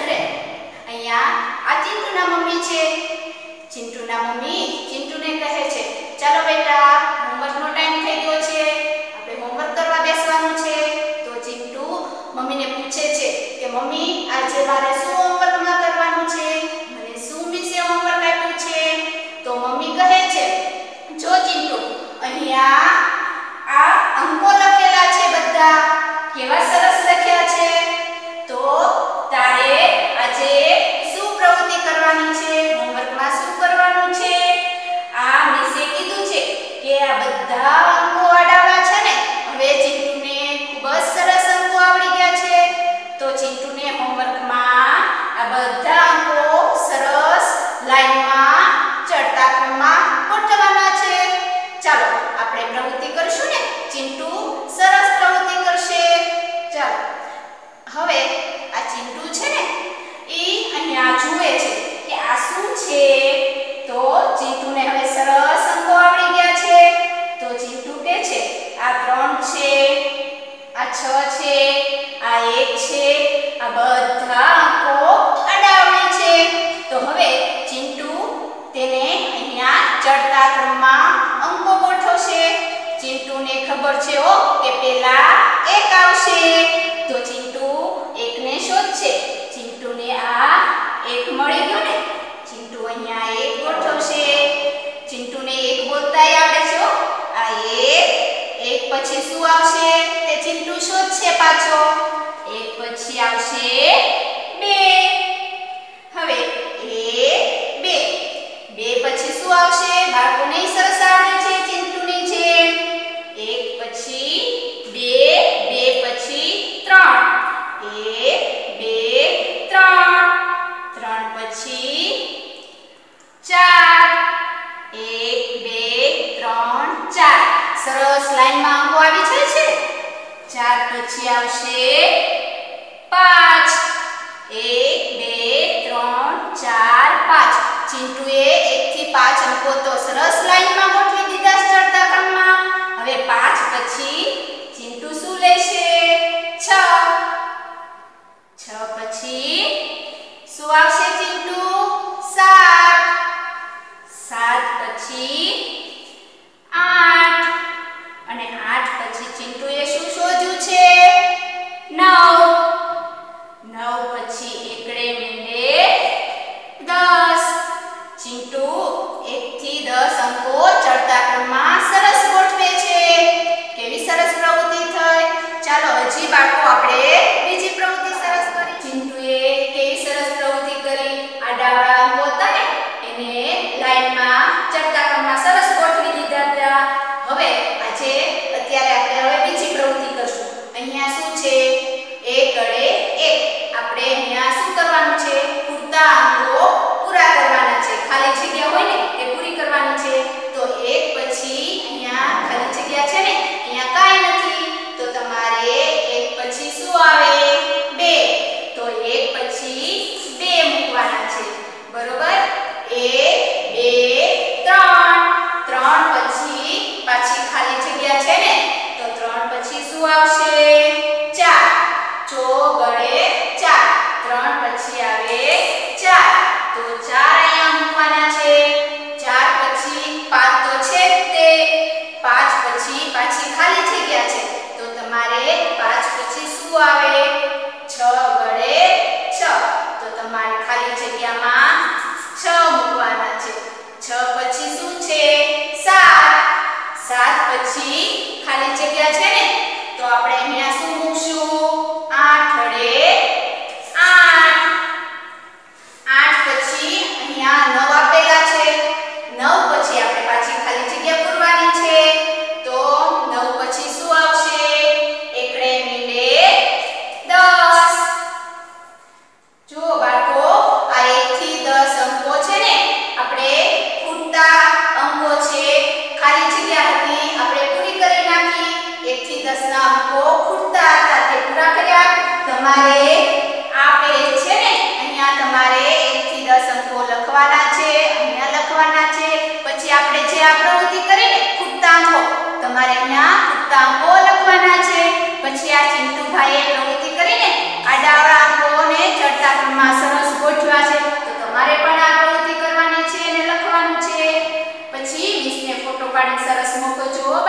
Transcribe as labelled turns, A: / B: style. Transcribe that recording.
A: ઘરે અહીંયા આ ચિંટુના મમ્મી છે. ચિંટુના મમ્મી ચિંટુને કહે છે, ચાલો બેટા હોમવર્કનો ટાઈમ થઈ ગયો છે, આપણે હોમવર્ક કરવા બેસવાનું છે. તો ચિંટુ મમ્મીને પૂછે છે કે મમ્મી આજે મારે શું હોમવર્કમાં કરવાનું છે, મને શું મિસે હોમવર્ક આપ્યું છે. તો મમ્મી કહે છે, જો ચિંટુ અહીંયા આ અંકો લખેલા છે, બધા કેવા સરસ લખ્યા છે. તો તારે આજે શું પ્રવૃત્તિ કરવાની છે, હોમવર્કમાં શું કરવાનું છે. આ મિસે કીધું છે કે આ બધા અંકો આડાવડા છે ને, હવે ચિંટુને ખૂબ જ સરસ અંકો આવડી ગયા છે. તો ચિંટુને હોમવર્કમાં આ બધા અંકો સરસ લાઈનમાં ચડતા ક્રમમાં ગોઠવવાના છે. ચાલો આપણે પ્રવૃત્તિ કરશું ને. ચિંટુ સરસ પ્રવૃત્તિ કરશે. ચાલો હવે આ ચિંટુ છે ને એ અહીંયા જુએ છે કે આ શું છે. તો ચિંટુને હવે સરસ અંકો આવડી ગયા છે. તો ચિંટુ કહે છે આ 3 છે, આ 6 છે, આ 1 છે, આ બધા અંકો આડાવડી છે. તો હવે ચિંટુ તેને અહીંયા ચડતા ક્રમમાં અંકો ગોઠવશે. ચિંટુને ખબર છે કે પહેલા 1 આવશે. તો ચિંટુ 1 ને શોધશે. ચિંટુને આ 1 મળી ગયો ને. ચિંટુ અહીંયા 1 ગોઠવશે. ચિંટુને 1 બોલતાય આવડે છે. આ 1 પછી શું આવશે તે ચિંટુ શોધશે પાછો. 1 પછી આવશે 2. હવે 1 2 પછી શું આવશે? બાળકોને સરસ આવડે છે ચિંટુની જેમ. 1 પછી 2 પછી 3. 1 2 3. 3 પછી 4. 1 2 3 4. સરસ લાઈનમાં અંકો આવી જાય છે. 4 પછી આવશે 5. 1 2 3 4 5. ચિંટુએ 1 થી 5 અંકો તો સરસ લાઈનમાં ગોઠવી દીધા ચડતા ક્રમમાં. હવે 5 પછી ચિંટુ શું લેશે? 6. 6 પછી શું આવશે ચિંટુ? 7. 7 પછી 8. અને 8 પછી ચિંટુએ શું શોધ્યું છે? 9. 9 પછી એકડે મીંડે 10. ચિંટુ 1 થી 10 અંકો ચડતા ક્રમમાં સરસ ગોઠવે છે. કેવી સરસ પ્રવૃત્તિ થઈ. ચાલો હજી બાળકો આપણે બીજી પ્રવૃત્તિ સરસ કરી. ચિંટુએ કેવી સરસ પ્રવૃત્તિ કરી. આડાવાળા અંકો હતા ને એને લાઈનમાં ચડતા ક્રમમાં સરસ ગોઠવી દીધા હતા. હવે અત્યારે આપણે હવે બીજી પ્રવૃત્તિ કરશું. અહીંયા શું છે? 1 ગળે 1. આપણે અહીંયા શું કરવાનું છે? પૂરતા અંકો પૂરા કરવાના છે. ખાલી જગ્યા હોય ને એ પૂરી કરવાની છે. તો 1 પછી અહીંયા ખાલી જગ્યા છે ને અહીંયા કાંઈ નથી. તો તમારે 1 પછી શું આવે? 2. તો 1 પછી 2 મૂકવાના છે. બરોબર? 1 2 3. 3 પછી પાછી ખાલી જગ્યા છે ને તો 3 પછી શું આવશે? 4. જો ગળે 4. 3 પછી આવે 4. તો 4 અહીંયા મૂકવાના છે. 4 પછી 5 તો છે જ તે. 5 પછી પાછી ખાલી જગ્યા છે. તો તમારે 5 પછી શું આવે? 6 ગળે 6. તો તમારે ખાલી જગ્યામાં 6 મૂકવાના છે. 6 પછી શું છે? 7. 7 પછી ખાલી જગ્યા છે ને તો આપણે અહીંયા શું મૂકશું? 8 ગળે 8. 8 પછી અહીંયા 9 આપેલા છે. 9 પછી આપણે પાછી ખાલી જગ્યા પૂરવાની છે. તો 9 પછી શું આવશે? એકડે મીંડે 10. જો બાળકો આ 1 થી 10 અંકો છે ને આપણે પૂરતા અંકો છે. ખાલી જગ્યા હતી આપણે પૂરી કરી નાખી. 1 થી 10 ના અંકો ખૂટતા હતા તે પૂરા કર્યા. તમારે આ પેજ છે ને અહીંયા તમારે 1 થી 10 અંકો લખવાના છે. અહીંયા લખવાના છે. પછી આપણે જે આ પ્રવૃત્તિ કરીને ખૂટતા અંકો તમારે અહીંયા ખૂટતા અંકો લખવાના છે. પછી આ ચિંટુભાઈએ પ્રવૃત્તિ કરીને આડાવાળા અંકોને ચડતા ક્રમમાં પાડીને સરસ મૂકો જુઓ